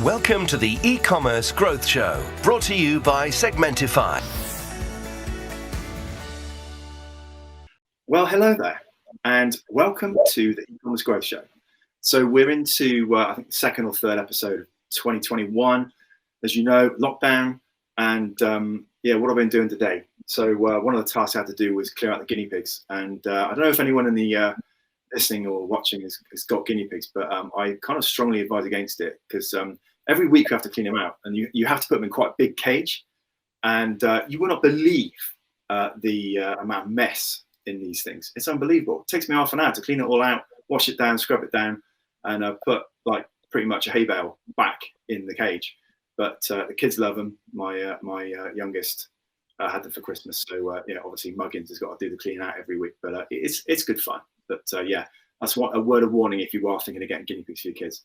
Welcome to the e-commerce growth show, brought to you by Segmentify. Well, hello there, and welcome to the e-commerce growth show. So we're into, I think, the second or third episode of 2021. As you know, lockdown, and what I've been doing today. So one of the tasks I had to do was clear out the guinea pigs, and I don't know if anyone in the listening or watching has got guinea pigs, but I kind of strongly advise against it, because every week you have to clean them out, and you have to put them in quite a big cage, and you will not believe the amount of mess in these things. It's unbelievable. It takes me half an hour to clean it all out, wash it down, scrub it down, and put like pretty much a hay bale back in the cage. But the kids love them. My youngest had them for Christmas, so obviously Muggins has got to do the clean out every week, but it's good fun. But that's a word of warning if you are thinking of getting guinea pigs for your kids.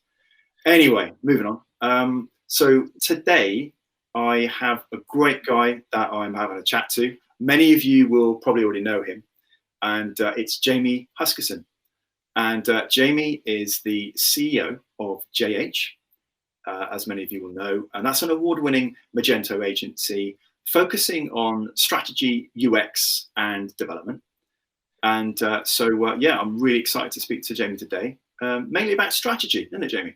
Anyway, moving on. So today I have a great guy that I'm having a chat to. Many of you will probably already know him, and it's Jamie Huskisson. And Jamie is the CEO of JH, as many of you will know, and that's an award-winning Magento agency focusing on strategy, UX, and development. And I'm really excited to speak to Jamie today, mainly about strategy, isn't it, Jamie?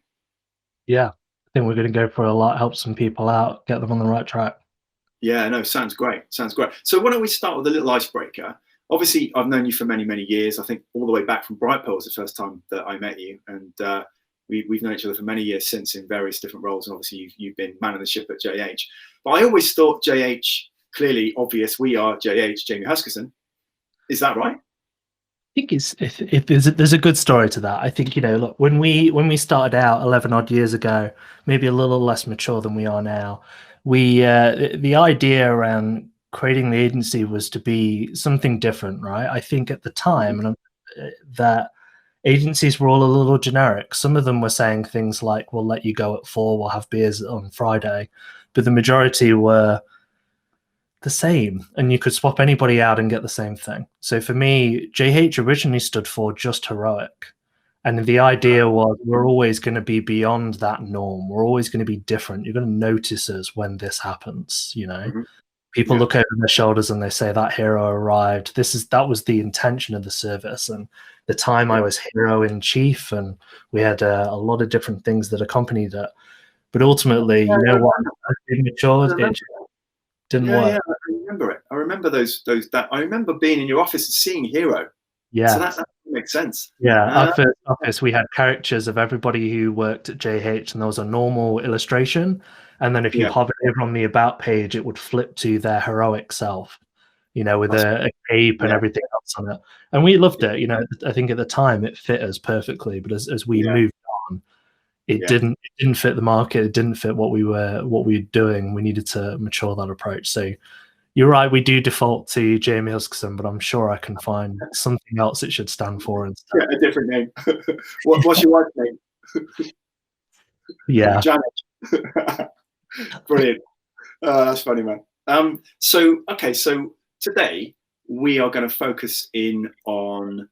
Yeah, I think we're going to go for a lot, help some people out, get them on the right track. Yeah, no, sounds great. Sounds great. So why don't we start with a little icebreaker? Obviously, I've known you for many, many years. I think all the way back from Brightpearl was the first time that I met you, and we've known each other for many years since in various different roles. And obviously, you've been man of the ship at JH. But I always thought JH, clearly obvious, we are JH, Jamie Huskisson. Is that right? I think if there's a good story to that. I think, look, when we started out 11 odd years ago, maybe a little less mature than we are now, the idea around creating the agency was to be something different, right? I think at the time that agencies were all a little generic. Some of them were saying things like, we'll let you go at 4, we'll have beers on Friday, but the majority were the same, and you could swap anybody out and get the same thing. So for me, JH originally stood for just heroic, and the idea was we're always going to be beyond that norm. We're always going to be different. You're going to notice us when this happens. People look over their shoulders and they say that hero arrived. That was the intention of the service. And the time I was hero in chief, and we had a lot of different things that accompanied it. But ultimately, you know what? It matured. It didn't work. Yeah, I remember it. I remember I remember being in your office and seeing Hero. Yeah. So that makes sense. Yeah. Our first office, we had caricatures of everybody who worked at JH, and there was a normal illustration. And then if you hovered over on the about page, it would flip to their heroic self, with a cape and everything else on it. And we loved it. I think at the time it fit us perfectly, but as we moved on, it didn't fit the market. It didn't fit what we were doing. We needed to mature that approach. So you're right, we do default to Jamie Huskisson, but I'm sure I can find something else it should stand for instead. Yeah, a different name. What's your wife's name? Yeah. Janet. Brilliant. That's funny, man. So today we are going to focus in on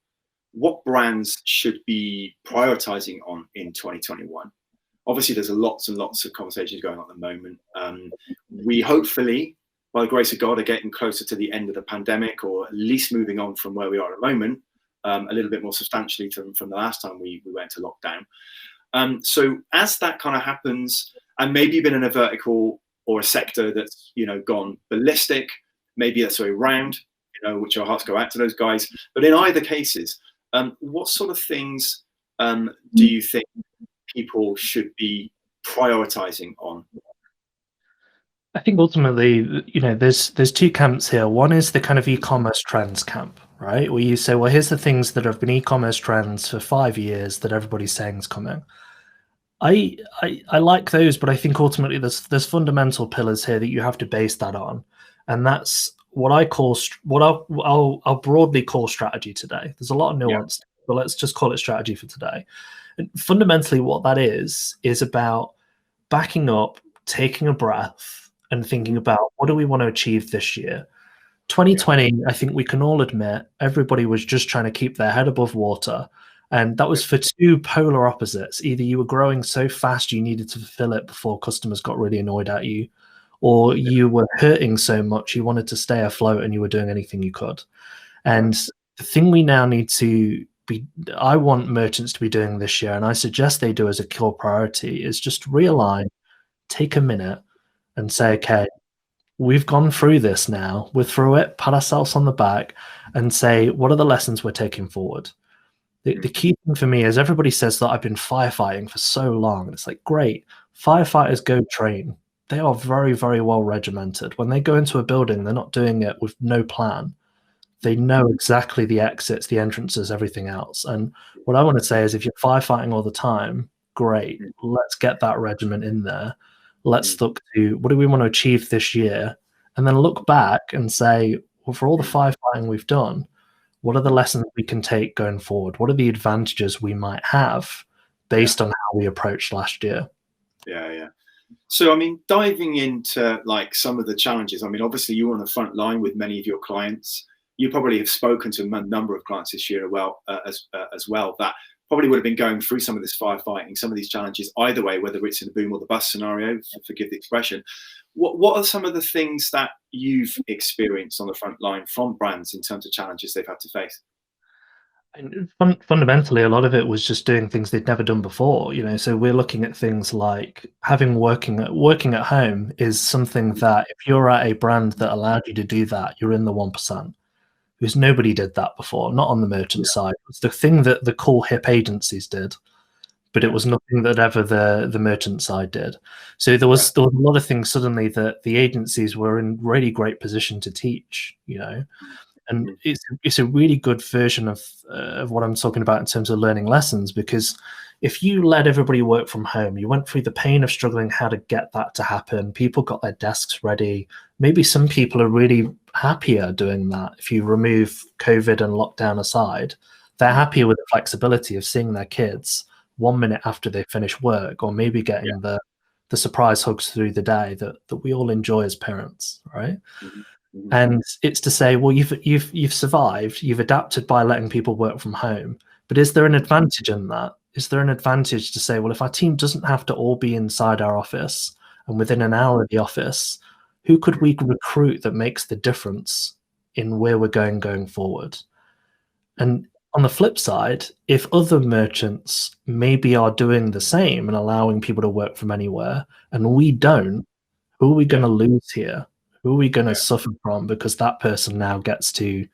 what brands should be prioritizing on in 2021. Obviously, there's lots and lots of conversations going on at the moment. We hopefully, by the grace of God, are getting closer to the end of the pandemic, or at least moving on from where we are at the moment, a little bit more substantially from the last time we went to lockdown. So as that kind of happens, and maybe you've been in a vertical or a sector that's gone ballistic, maybe that's the way around, which our hearts go out to those guys. But in either cases, what sort of things do you think people should be prioritizing on? I think ultimately, there's two camps here. One is the kind of e-commerce trends camp, right? Where you say, well, here's the things that have been e-commerce trends for 5 years that everybody's saying is coming. I like those, but I think ultimately there's fundamental pillars here that you have to base that on, and that's what I'll broadly call strategy today. There's a lot of nuance, but let's just call it strategy for today. And fundamentally, what that is about backing up, taking a breath, and thinking about what do we want to achieve this year. 2020, I think we can all admit, everybody was just trying to keep their head above water And that was for two polar opposites. Either you were growing so fast you needed to fulfill it before customers got really annoyed at you, or you were hurting so much you wanted to stay afloat and you were doing anything you could. And the thing we now need to be, I want merchants to be doing this year, and I suggest they do as a core priority, is just realign, take a minute and say, okay, we've gone through this now, we're through it, pat ourselves on the back and say, what are the lessons we're taking forward? The key thing for me is everybody says that I've been firefighting for so long. It's like, great, firefighters go train. They are very, very well regimented. When they go into a building, they're not doing it with no plan. They know exactly the exits, the entrances, everything else. And what I want to say is if you're firefighting all the time, great, let's get that regiment in there. Let's look to what do we want to achieve this year? And then look back and say, well, for all the firefighting we've done, what are the lessons we can take going forward? What are the advantages we might have based on how we approached last year? Yeah. So, I mean, diving into like some of the challenges, I mean, obviously you're on the front line with many of your clients. You probably have spoken to a number of clients this year as well that probably would have been going through some of this firefighting, some of these challenges, either way, whether it's in the boom or the bust scenario, forgive the expression. What are some of the things that you've experienced on the front line from brands in terms of challenges they've had to face? And fundamentally, a lot of it was just doing things they'd never done before. So we're looking at things like working at home is something that if you're at a brand that allowed you to do that, you're in the 1%. Because nobody did that before, not on the merchant side. It was the thing that the cool hip agencies did, but it was nothing that ever the merchant side did. So there was a lot of things suddenly that the agencies were in really great position to teach, and it's a really good version of what I'm talking about in terms of learning lessons, because if you let everybody work from home, you went through the pain of struggling how to get that to happen. People got their desks ready. Maybe some people are really happier doing that. If you remove COVID and lockdown aside, they're happier with the flexibility of seeing their kids 1 minute after they finish work, or maybe getting the surprise hugs through the day that we all enjoy as parents, right? And it's to say, well, you've survived, you've adapted by letting people work from home, but is there an advantage in that? Is there an advantage to say, well, if our team doesn't have to all be inside our office and within an hour of the office, who could we recruit that makes the difference in where we're going forward? And on the flip side, if other merchants maybe are doing the same and allowing people to work from anywhere, and we don't, who are we going to lose here? Who are we going to suffer from? Because that person now gets to,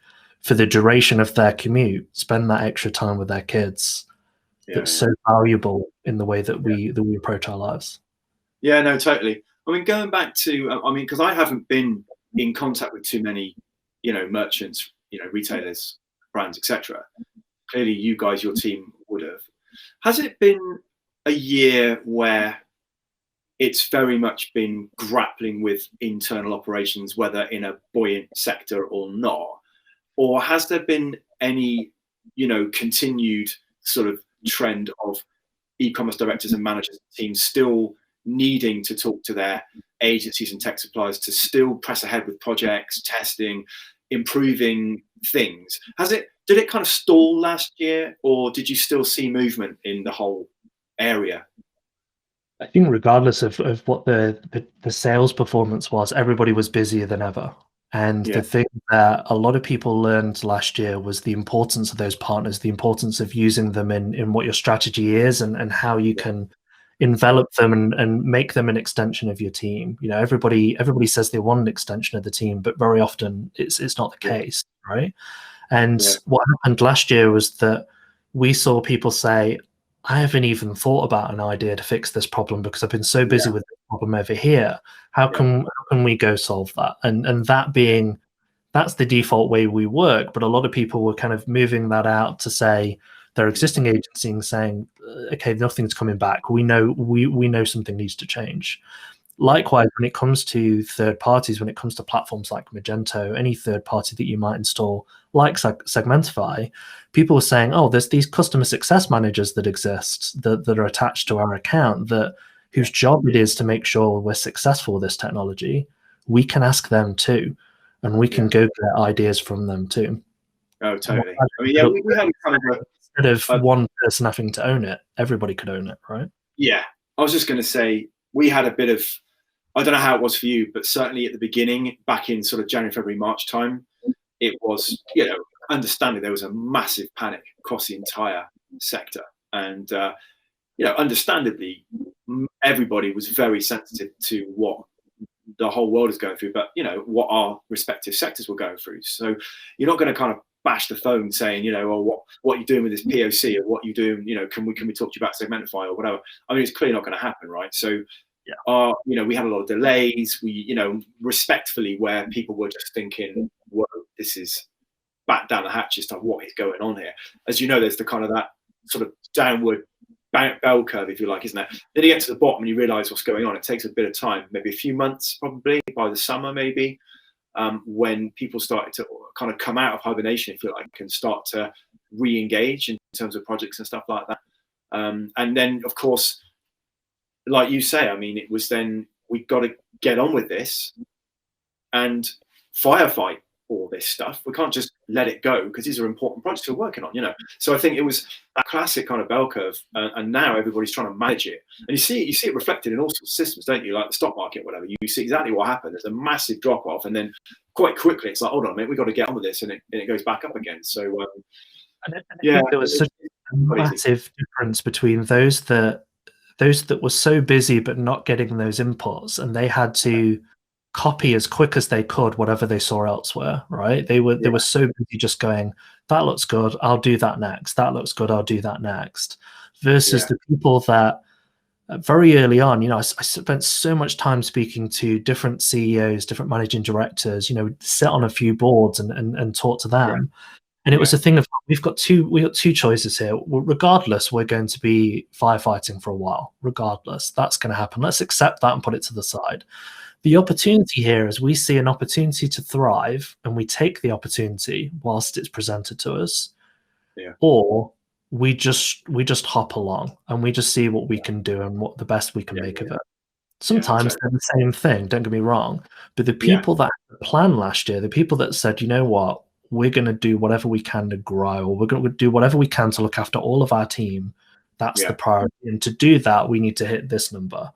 for the duration of their commute, spend that extra time with their kids. That's so valuable in the way that we approach our lives. Yeah, no, totally. I mean, going back to, because I haven't been in contact with too many, merchants, retailers, brands, etc. Clearly, you guys, your team would have. Has it been a year where it's very much been grappling with internal operations, whether in a buoyant sector or not? Or has there been any, continued sort of trend of e-commerce directors and managers and teams still needing to talk to their agencies and tech suppliers to still press ahead with projects, testing, improving things? Did it kind of stall last year, or did you still see movement in the whole area? I think regardless of what the sales performance was, everybody was busier than ever. And the thing that a lot of people learned last year was the importance of those partners, the importance of using them in what your strategy is and how you can envelop them and make them an extension of your team. Everybody says they want an extension of the team, but very often it's not the case, right? And what happened last year was that we saw people say, I haven't even thought about an idea to fix this problem because I've been so busy with the problem over here. How can we go solve that? And that's the default way we work. But a lot of people were kind of moving that out to say their existing agency and saying, okay, nothing's coming back. We know something needs to change. Likewise, when it comes to third parties, when it comes to platforms like Magento, any third party that you might install, like Segmentify, people are saying, oh, there's these customer success managers that exist that are attached to our account whose job it is to make sure we're successful with this technology. We can ask them too, and we can go get ideas from them too. Oh, totally. I mean, we had kind of instead of one person having to own it, everybody could own it, right? Yeah, I was just going to say, we had a bit of, I don't know how it was for you, but certainly at the beginning, back in sort of January, February, March time, it was, understanding there was a massive panic across the entire sector. And, understandably, everybody was very sensitive to what the whole world is going through, but, what our respective sectors were going through. So you're not going to kind of bash the phone saying, oh, what you're doing with this POC, or what you're doing, can we talk to you about Segmentify or whatever? I mean, it's clearly not going to happen, right? So, we had a lot of delays. We, respectfully, where people were just thinking, whoa, this is back down the hatches to what is going on here. As you know, there's the kind of that sort of downward bell curve, if you like, isn't it? Then you get to the bottom and you realize what's going on. It takes a bit of time, maybe a few months, probably by the summer, maybe, when people started to kind of come out of hibernation, if you like, and start to re-engage in terms of projects and stuff like that. And then, of course, like you say, I mean, it was then we got to get on with this and firefight all this stuff. We can't just let it go, because these are important projects we're working on, So I think it was a classic kind of bell curve, and now everybody's trying to manage it. And you see it reflected in all sorts of systems, don't you? Like the stock market, whatever. You see exactly what happened. There's a massive drop off, and then quite quickly it's like, hold on a minute, we've got to get on with this, and it goes back up again. So there was such a massive difference between those that were so busy but not getting those inputs, and they had to copy as quick as they could whatever they saw elsewhere, right? They were so busy just going, that looks good, I'll do that next. That looks good, I'll do that next. Versus the people that very early on, I spent so much time speaking to different CEOs, different managing directors, sit on a few boards and talk to them. And it was a thing of, we've got two choices here. Regardless, we're going to be firefighting for a while. Regardless, that's going to happen. Let's accept that and put it to the side. The opportunity here is we see an opportunity to thrive, and we take the opportunity whilst it's presented to us, or we just hop along and we just see what we can do and what the best we can make of it. Sometimes they're the same thing, don't get me wrong, but the people that had a plan last year, the people that said, you know what, we're going to do whatever we can to grow, or we're going to do whatever we can to look after all of our team, that's the priority. And to do that, we need to hit this number.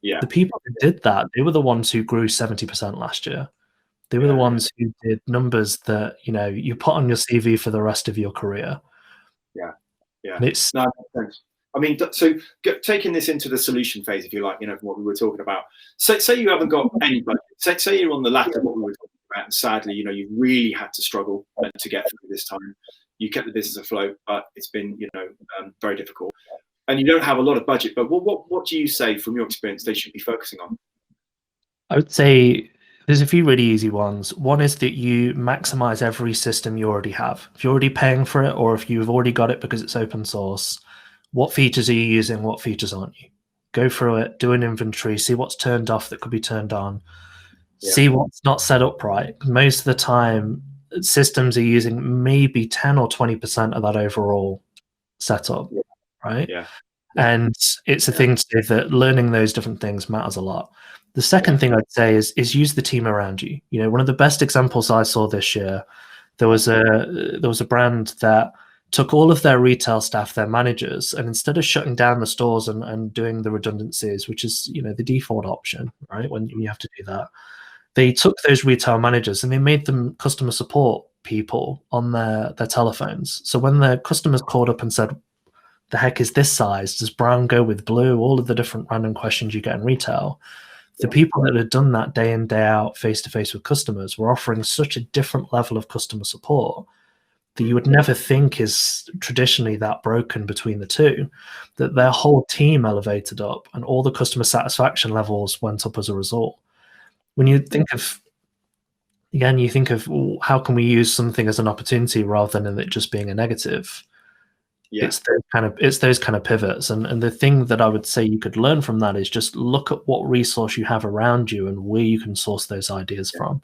The people who did that, they were the ones who grew 70% last year. They were the ones who did numbers that, you put on your CV for the rest of your career. Yeah. And it's, no, that makes sense. I mean, so taking this into the solution phase, if you like, from what we were talking about. Say you haven't got any budget. Say you're on the latter of what we were talking about, and sadly, you really had to struggle to get through this time. You kept the business afloat, but it's been, very difficult. And you don't have a lot of budget, but what do you say from your experience they should be focusing on? I would say there's a few really easy ones. One is that you maximize every system you already have. If you're already paying for it, or if you've already got it because it's open source, what features are you using? What features aren't you? Go through it, do an inventory, see what's turned off that could be turned on, see what's not set up right. Most of the time, systems are using maybe 10 or 20% of that overall setup, right? And it's a thing to say that learning those different things matters a lot. The second thing I'd say is use the team around you. One of the best examples I saw this year, there was a brand that took all of their retail staff, their managers, and instead of shutting down the stores and doing the redundancies, which is the default option, right, when you have to do that, they took those retail managers and they made them customer support people on their telephones. So when the customers called up and said, the heck is this size? Does brown go with blue? All of the different random questions you get in retail. The people that had done that day in, day out, face-to-face with customers were offering such a different level of customer support that you would never think is traditionally that broken between the two, that their whole team elevated up and all the customer satisfaction levels went up as a result. When you think of, again, you think of how can we use something as an opportunity rather than it just being a negative. It's those kind of pivots, and the thing that I would say you could learn from that is just look at what resource you have around you and where you can source those ideas from.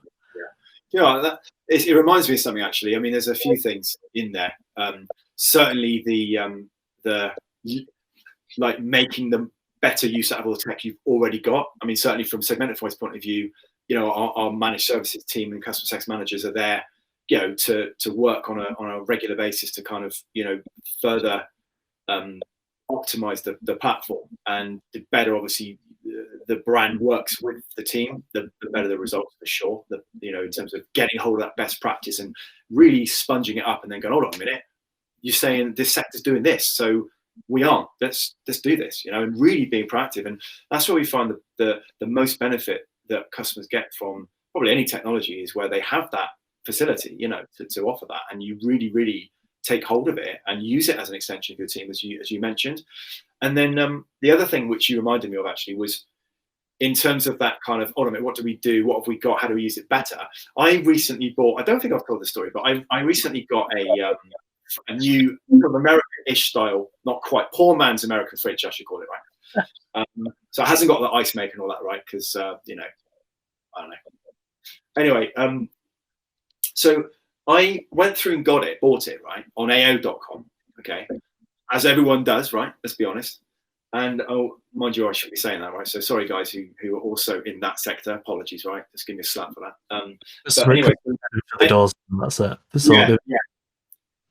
It reminds me of something, actually. I mean, there's a few things in there. Certainly the like making the better use out of all the tech you've already got. I mean, certainly from Segmentify's point of view, our managed services team and customer success managers are there to work on a regular basis to kind of further optimize the platform, and the better obviously the brand works with the team, the better the results for sure. In terms of getting hold of that best practice and really sponging it up, and then going, hold on a minute, you're saying this sector's doing this, so we aren't. Let's do this, and really being proactive. And that's where we find the most benefit that customers get from probably any technology is where they have that facility, to offer that, and you really take hold of it and use it as an extension of your team, as you mentioned. And then the other thing which you reminded me of actually was in terms of that kind of, what do we do? What have we got? How do we use it better? I recently bought, I don't think I've told the story, but I recently got a new sort of American-ish style, not quite poor man's American fridge, I should call it, right? So it hasn't got the ice maker and all that, right? Because, I don't know. Anyway, so I went through and bought it, right, on AO.com, okay, as everyone does, right? Let's be honest. And mind you, I should be saying that, right? So sorry, guys who are also in that sector. Apologies, right? Just give me a slap for that. But anyway, the doors, that's it. Yeah,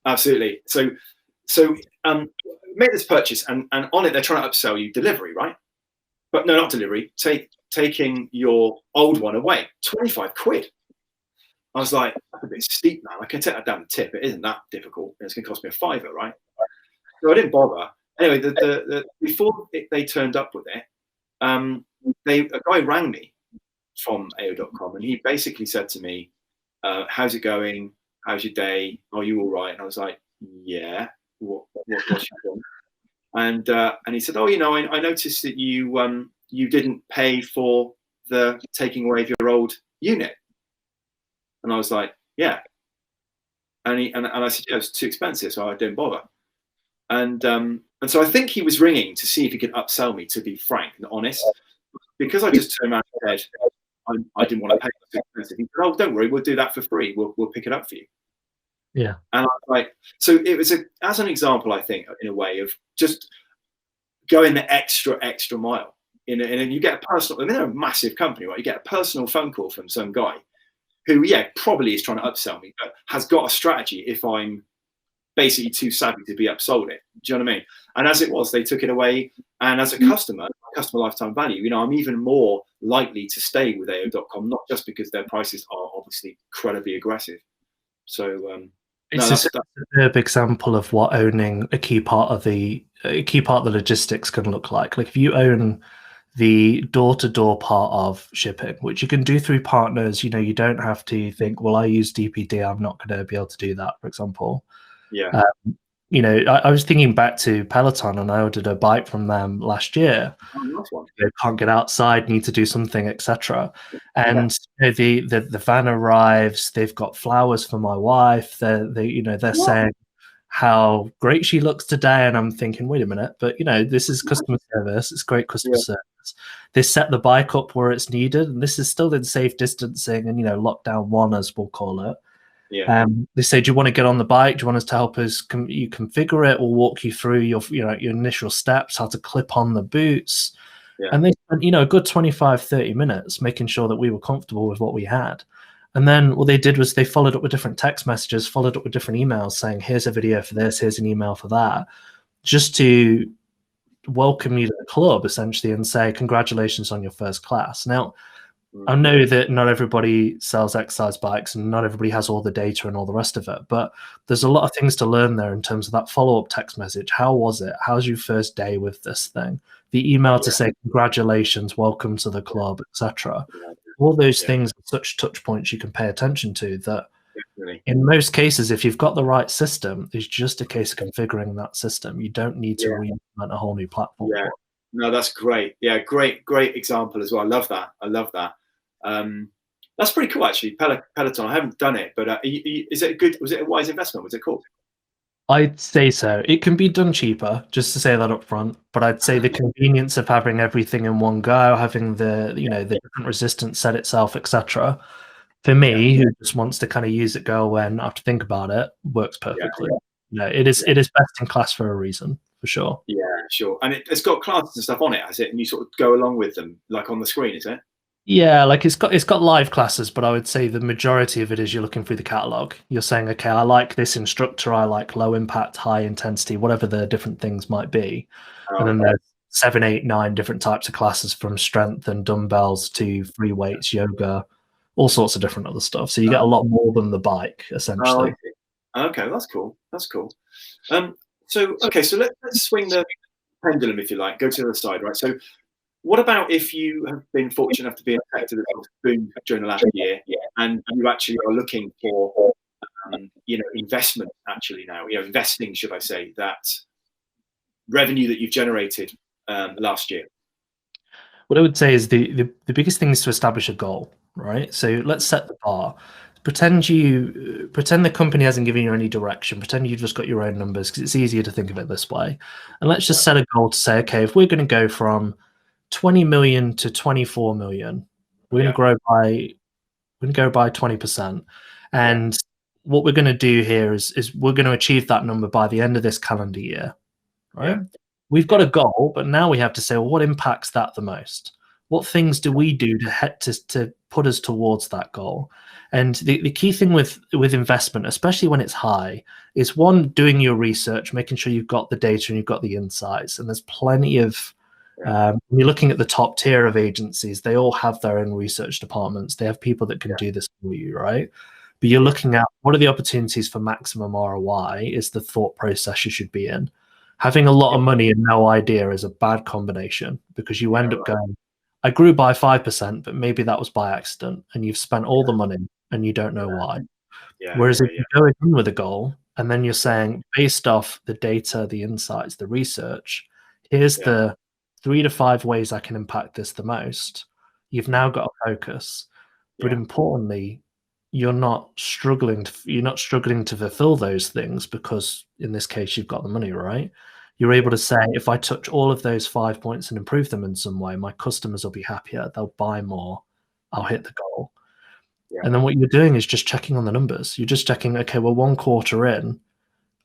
absolutely. So make this purchase, and on it they're trying to upsell you delivery, right? But no, not delivery. Taking your old one away, 25 quid. I was like, that's a bit steep, man. I can take that down the tip. It isn't that difficult. It's going to cost me a £5, right? So I didn't bother. Anyway, before they turned up with it, a guy rang me from AO.com, and he basically said to me, how's it going? How's your day? Are you all right? And I was like, yeah. What's your doing? And he said, I noticed that you didn't pay for the taking away of your old unit. And I was like, yeah. And I said, yeah, it's too expensive, so I didn't bother. And so I think he was ringing to see if he could upsell me, to be frank and honest, because I just turned around and said, I didn't want to pay, it's too expensive. He said, oh, don't worry, we'll do that for free. We'll pick it up for you. Yeah. And I was like, so it was as an example, I think, in a way of just going the extra mile. And you get a personal, they're a massive company, right? You get a personal phone call from some guy who, probably is trying to upsell me, but has got a strategy if I'm basically too savvy to be upsold it. Do you know what I mean? And as it was, they took it away. And as a customer lifetime value, I'm even more likely to stay with AO.com, not just because their prices are obviously incredibly aggressive. So it's a big example of what owning a key part of the logistics can look like. Like if you own the door-to-door part of shipping, which you can do through partners, you don't have to think, well, I use DPD, I'm not going to be able to do that, for example. Yeah. I was thinking back to Peloton, and I ordered a bike from them last year. Oh, nice one. They can't get outside, need to do something, etc. And the van arrives. They've got flowers for my wife. They're saying how great she looks today, and I'm thinking, wait a minute, but this is customer service. It's great customer service. They set the bike up where it's needed, and this is still in safe distancing and lockdown 1, as we'll call it. Yeah. They say, do you want to get on the bike? Do you want us to help us you configure it? We'll walk you through your initial steps, how to clip on the boots. Yeah. And they spent, a good 25, 30 minutes making sure that we were comfortable with what we had. And then what they did was they followed up with different text messages, followed up with different emails saying, here's a video for this, here's an email for that, just to welcome you to the club, essentially, and say, congratulations on your first class. Now, I know that not everybody sells exercise bikes and not everybody has all the data and all the rest of it, but there's a lot of things to learn there in terms of that follow-up text message. How was it? How's your first day with this thing? The email to say, congratulations, welcome to the club, etc. All those things are such touch points you can pay attention to that in most cases, if you've got the right system, it's just a case of configuring that system. You don't need to reinvent a whole new platform. Yeah. No, that's great. Yeah, great example as well. I love that. That's pretty cool, actually. Peloton. I haven't done it, but is it good? Was it a wise investment? Was it cool? I'd say so. It can be done cheaper, just to say that up front. But I'd say the convenience of having everything in one go, having the the different resistance set itself, etc. For me, who just wants to kind of use it, go away, and not have to think about it, works perfectly. It is best in class for a reason, for sure. Yeah, sure. And it's got classes and stuff on it, has it? And you sort of go along with them, like on the screen, is it? Yeah, like it's got live classes, but I would say the majority of it is you're looking through the catalog. You're saying, okay, I like this instructor, I like low impact, high intensity, whatever the different things might be. And then there's 7, 8, 9 different types of classes, from strength and dumbbells to free weights, yoga, all sorts of different other stuff. So you get a lot more than the bike, Oh, I essentially. see. Okay, that's cool. That's cool. So let's swing the pendulum, if you like, go to the other side, right? So what about if you have been fortunate enough to be in a sector that's boomed during the last year, and you actually are looking for, investment actually now, investing, should I say, that revenue that you've generated last year? What I would say is the biggest thing is to establish a goal, right? So let's set the bar. Pretend the company hasn't given you any direction. Pretend you've just got your own numbers, because it's easier to think of it this way. And let's just set a goal to say, okay, if we're going to go from 20 million to 24 million, we're going to go by 20%. And what we're going to do here is we're going to achieve that number by the end of this calendar year, right? We've got a goal, but now we have to say, well, what impacts that the most? What things do we do to put us towards that goal? And the key thing with investment, especially when it's high, is one, doing your research, making sure you've got the data and you've got the insights. And there's plenty of when you're looking at the top tier of agencies, they all have their own research departments. They have people that can do this for you, right? But you're looking at what are the opportunities for maximum ROI is the thought process you should be in. Having a lot of money and no idea is a bad combination, because you end up going, I grew by 5%, but maybe that was by accident, and you've spent all the money and you don't know why. Whereas if you go in with a goal and then you're saying, based off the data, the insights, the research, here's the 3 to 5 ways I can impact this the most. You've now got a focus, but importantly, you're not struggling to fulfill those things, because in this case you've got the money, right? You're able to say, if I touch all of those 5 points and improve them in some way, my customers will be happier, they'll buy more, I'll hit the goal. And then what you're doing is just checking on the numbers. You're just checking, okay, well, 1 quarter in,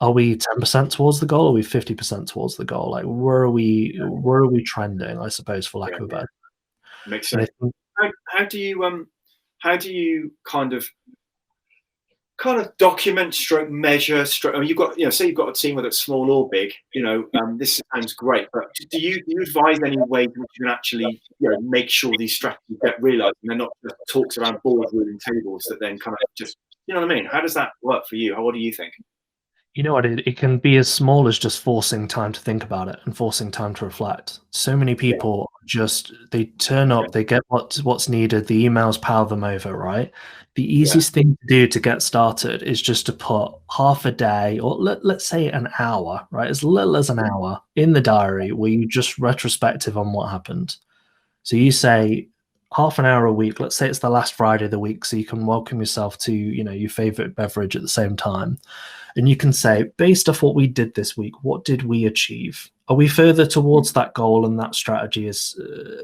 are we 10% towards the goal? Are we 50% towards the goal? Like, where are we trending, I suppose, for lack of a better? Makes sense. How do you kind of document, stroke measure, stroke? I mean, you've got, say you've got a team, whether it's small or big. This sounds great, but do you advise any way that you can actually, make sure these strategies get realised and they're not just talks around boardroom tables that then kind of just, you know what I mean? How does that work for you? What do you think? You know what? It can be as small as just forcing time to think about it and forcing time to reflect. So many people they turn up, they get what's needed, the emails power them over, right? The easiest thing to do to get started is just to put half a day, or let's say an hour, right? As little as an hour in the diary, where you just retrospective on what happened. So you say half an hour a week. Let's say it's the last Friday of the week, so you can welcome yourself to, your favorite beverage at the same time. And you can say, based off what we did this week, what did we achieve? Are we further towards that goal and that strategy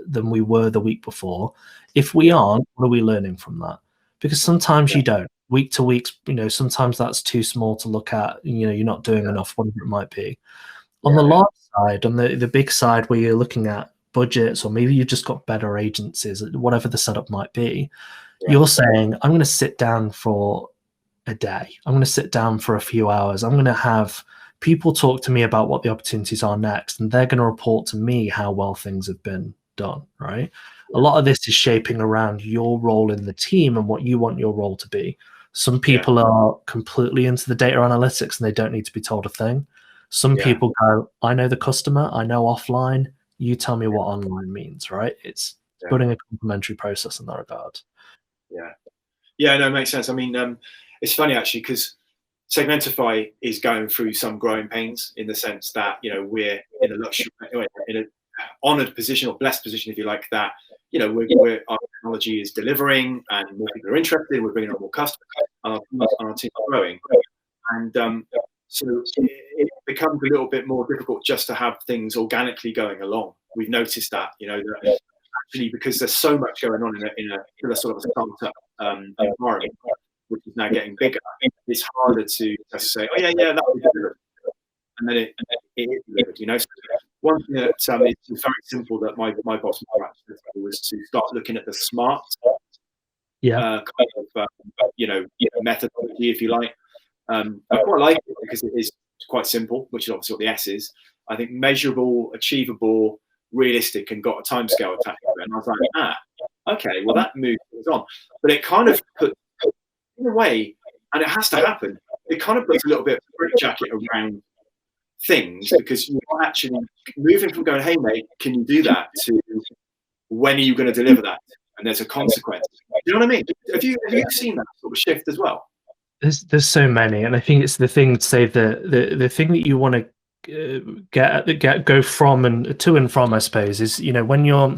than we were the week before? If we aren't, what are we learning from that? Because sometimes you don't. Week to week, sometimes that's too small to look at. You're not doing enough, whatever it might be. On the large side, on the big side, where you're looking at budgets, or maybe you've just got better agencies, whatever the setup might be, you're saying, I'm going to sit down for a day. I'm going to sit down for a few hours. I'm going to have people talk to me about what the opportunities are next, and they're going to report to me how well things have been done, right? A lot of this is shaping around your role in the team and what you want your role to be. Some people are completely into the data analytics and they don't need to be told a thing. Some people go, I know the customer, I know offline, you tell me what online means, right? It's building a complementary process in that regard. No, it makes sense. I mean, it's funny actually, because Segmentify is going through some growing pains, in the sense that we're in a luxury, in an honoured position, or blessed position, if you like, that our technology is delivering and more people are interested. We're bringing on more customers, and our team is growing, and so it becomes a little bit more difficult just to have things organically going along. We've noticed that, that actually, because there's so much going on in a sort of a startup environment, which is now getting bigger, it's harder to just say, oh that would be good. and then it is delivered. You know, so one thing that is very simple that my boss was to start looking at the SMART kind of methodology, if you like. I quite like it because it is quite simple, which is obviously what the S is. I think measurable, achievable, realistic, and got a timescale attached to it. And I was like, okay, well that moves things on. But it kind of put, in a way, and it has to happen, it kind of puts a little bit of a jacket around things, because you're actually moving from going, hey mate, can you do that, to when are you going to deliver that? And there's a consequence. You know what I mean? Have you seen that sort of shift as well? There's so many, and I think it's the thing to say the thing that you want to go from and to and from, I suppose, is, you know, when you're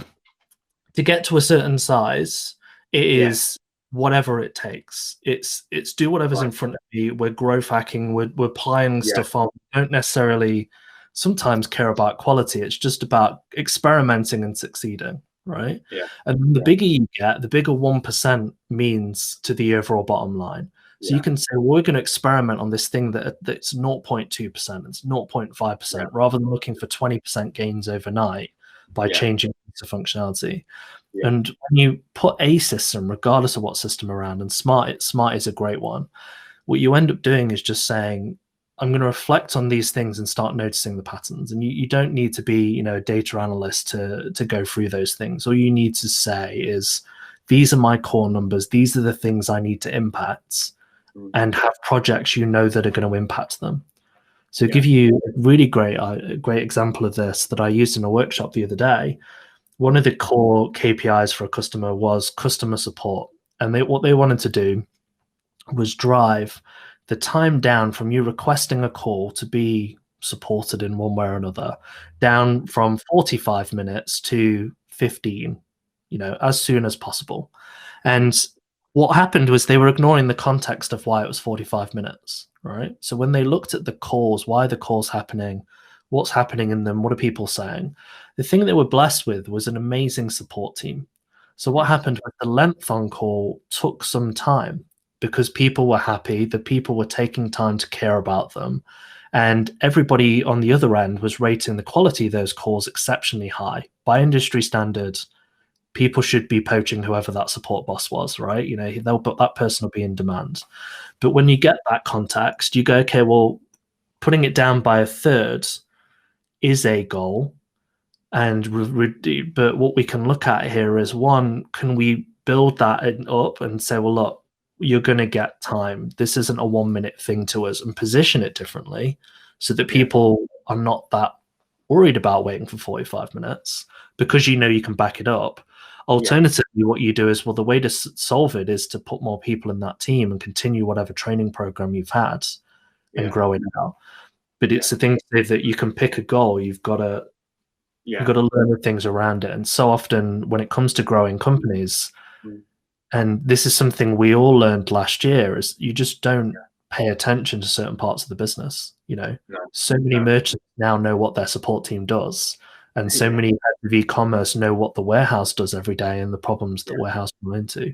to get to a certain size, it is whatever it takes. It's do whatever's in front of you. We're growth hacking. We're piling stuff on. We don't necessarily sometimes care about quality. It's just about experimenting and succeeding, right? And the bigger you get, the bigger 1% means to the overall bottom line. So you can say, well, we're going to experiment on this thing that's 0.2%, it's 0.5%, rather than looking for 20% gains overnight by changing the functionality. And when you put a system, regardless of what system around, and smart is a great one, what you end up doing is just saying, I'm going to reflect on these things and start noticing the patterns. And you don't need to be, you know, a data analyst to go through those things. All you need to say is, these are my core numbers. These are the things I need to impact, and have projects you know that are going to impact them. So give you a really great example of this that I used in a workshop the other day. One of the core KPIs for a customer was customer support. And what they wanted to do was drive the time down from you requesting a call to be supported in one way or another, down from 45 minutes to 15, you know, as soon as possible. And what happened was they were ignoring the context of why it was 45 minutes, right? So when they looked at the calls, why the call's happening, what's happening in them, what are people saying, the thing they were blessed with was an amazing support team. So what happened was the length on call took some time, because people were happy, the people were taking time to care about them, and everybody on the other end was rating the quality of those calls exceptionally high. By industry standards, people should be poaching whoever that support boss was, right? You know, that person will be in demand. But when you get that context, you go, okay, well, putting it down by a third is a goal. But what we can look at here is, one, can we build that up and say, well, look, you're going to get time. This isn't a 1 minute thing to us, and position it differently so that people are not that worried about waiting for 45 minutes, because you know you can back it up. Alternatively, what you do is, well, the way to solve it is to put more people in that team and continue whatever training program you've had and grow it out. But it's the thing to say that you can pick a goal, you've got to learn the things around it. And so often when it comes to growing companies, and this is something we all learned last year, is you just don't pay attention to certain parts of the business. You know, so many merchants now know what their support team does. And so many heads of e-commerce know what the warehouse does every day and the problems that warehouse run into.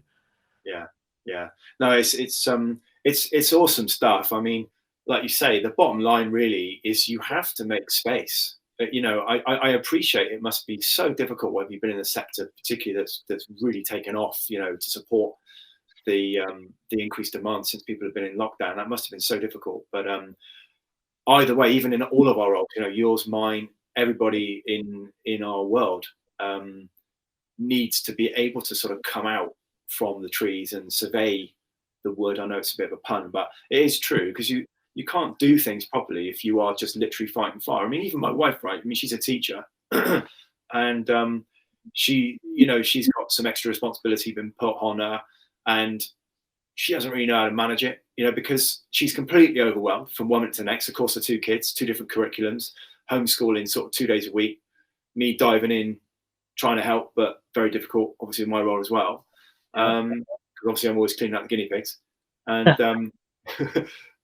No, it's awesome stuff. I mean, like you say, the bottom line really is you have to make space. You know, I appreciate it must be so difficult whether you've been in a sector particularly that's really taken off, you know, to support the increased demand since people have been in lockdown. That must have been so difficult. But either way, even in all of our roles, you know, yours, mine, everybody in our world needs to be able to sort of come out from the trees and survey the wood. I know it's a bit of a pun, but it is true, because you can't do things properly if you are just literally fighting fire. I mean, even my wife, right? I mean, she's a teacher, and she's got some extra responsibility been put on her, and she doesn't really know how to manage it, you know, because she's completely overwhelmed from one minute to the next. Of course, the two kids, two different curriculums, homeschooling sort of 2 days a week, me diving in, trying to help, but very difficult, obviously, in my role as well. Because obviously I'm always cleaning out the guinea pigs. And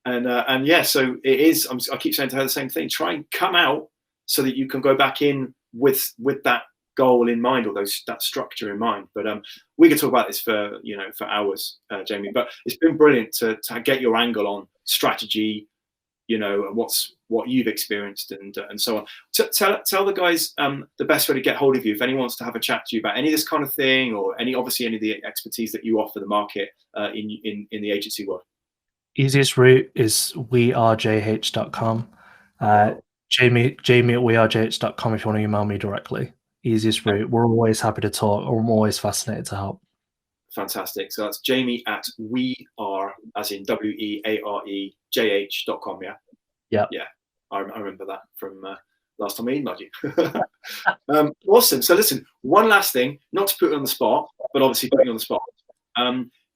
and yeah, so it is, I keep saying to her the same thing, try and come out so that you can go back in with that goal in mind, or that structure in mind. But we could talk about this for hours, Jamie, but it's been brilliant to get your angle on strategy, you know, what you've experienced and so on. Tell the guys the best way to get hold of you if anyone wants to have a chat to you about any of this kind of thing, or obviously any of the expertise that you offer the market in the agency world. Easiest route is wearejh.com. Jamie at wearejh.com if you want to email me directly. Easiest route. We're always happy to talk, or I'm always fascinated to help. Fantastic. So that's Jamie at weare, as in wearejh.com. Yeah. I remember that from last time I emailed you. Awesome. So listen, one last thing, not to put you on the spot, but obviously put you on the spot.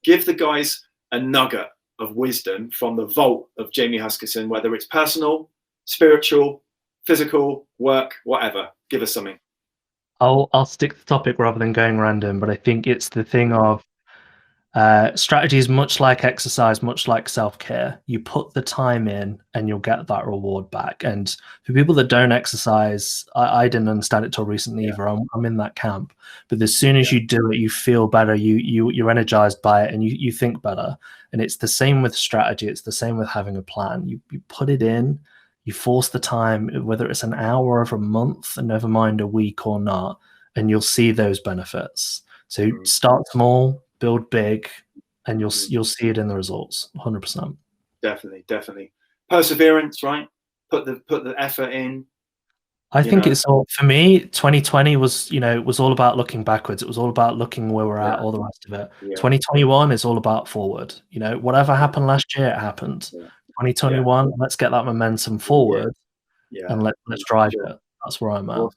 Give the guys a nugget of wisdom from the vault of Jamie Huskisson, whether it's personal, spiritual, physical, work, whatever. Give us something. I'll stick to the topic rather than going random, but I think it's the thing of strategy is much like exercise, much like self-care. You put the time in and you'll get that reward back. And for people that don't exercise, I didn't understand it till recently either. I'm in that camp. But as soon as you do it, you feel better, you're energized by it, and you think better. And it's the same with strategy. It's the same with having a plan. You put it in, you force the time, whether it's an hour of a month, and never mind a week or not, and you'll see those benefits. So start small, build big, and you'll see it in the results. 100%. Definitely. Perseverance, right? Put the effort in. I think it's all, for me, 2020 was, was all about looking backwards. It was all about looking where we're at, all the rest of it. 2021 is all about forward. Whatever happened last year, it happened. 2021, let's get that momentum forward and let's drive it. That's where I'm at.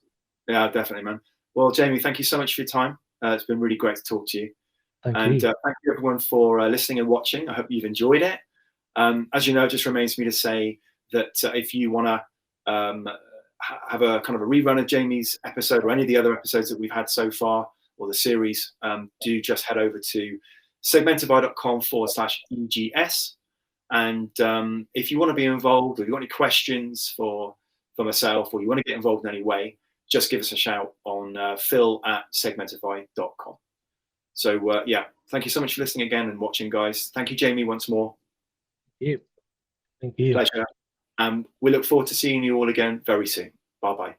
Yeah, definitely, man. Well, Jamie, thank you so much for your time. It's been really great to talk to you. Thank you. Thank you everyone for listening and watching. I hope you've enjoyed it. As you know, it just remains for me to say that if you want to have a kind of a rerun of Jamie's episode or any of the other episodes that we've had so far, or the series, do just head over to segmentify.com/EGS. And if you want to be involved, or you want any questions for myself, or you want to get involved in any way, just give us a shout on Phill at segmentify.com. So thank you so much for listening again and watching, guys. Thank you, Jamie, once more. Thank you. Pleasure. We look forward to seeing you all again very soon. Bye-bye.